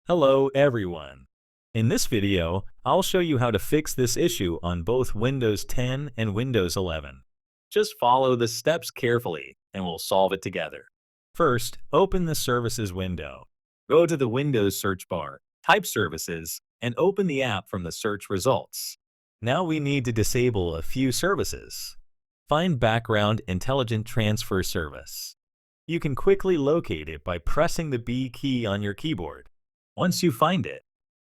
Hello everyone. In this video, I'll show you how to fix this issue on both Windows 10 and Windows 11. Just follow the steps carefully and we'll solve it together. First, open the Services window. Go to the Windows search bar, type Services, and open the app from the search results. Now we need to disable a few services. Find Background Intelligent Transfer Service. You can quickly locate it by pressing the B key on your keyboard. Once you find it,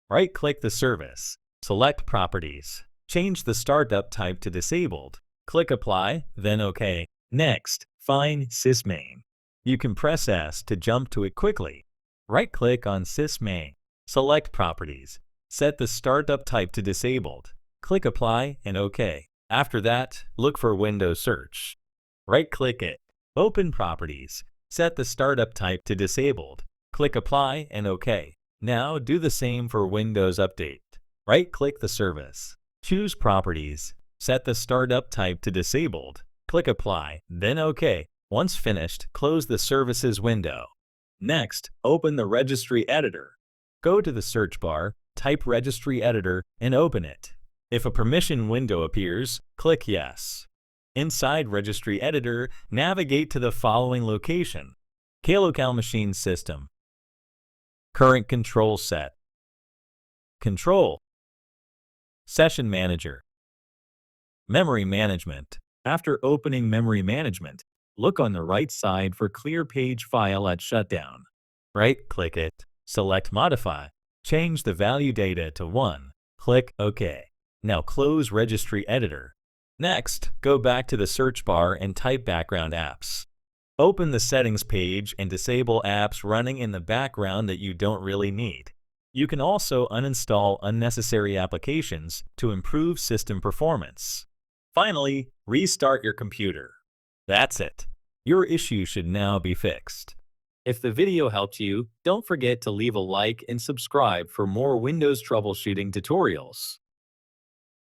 right-click the service, select Properties, change the startup type to Disabled, click Apply, then OK. Next, find sysmain. You can press S to jump to it quickly. Right-click on sysmain, select Properties, set the startup type to Disabled, click Apply and OK. After that, look for Windows Search. Right-click it, open Properties, set the startup type to Disabled, click Apply and OK. Now do the same for Windows Update. Right-click the service, choose Properties, set the startup type to Disabled, click Apply, then OK. Once finished, close the Services window. Next, open the Registry Editor. Go to the search bar, type Registry Editor, and open it. If a permission window appears, click Yes. Inside Registry Editor, navigate to the following location: K-Local Machine System, Current Control Set, Control, Session Manager, Memory Management. After opening Memory Management, look on the right side for Clear Page File at Shutdown. Right-click it, select Modify, change the value data to 1, click OK. Now close Registry Editor. Next, go back to the search bar and type Background Apps. Open the Settings page and disable apps running in the background that you don't really need. You can also uninstall unnecessary applications to improve system performance. Finally, restart your computer. That's it. Your issue should now be fixed. If the video helped you, don't forget to leave a like and subscribe for more Windows troubleshooting tutorials.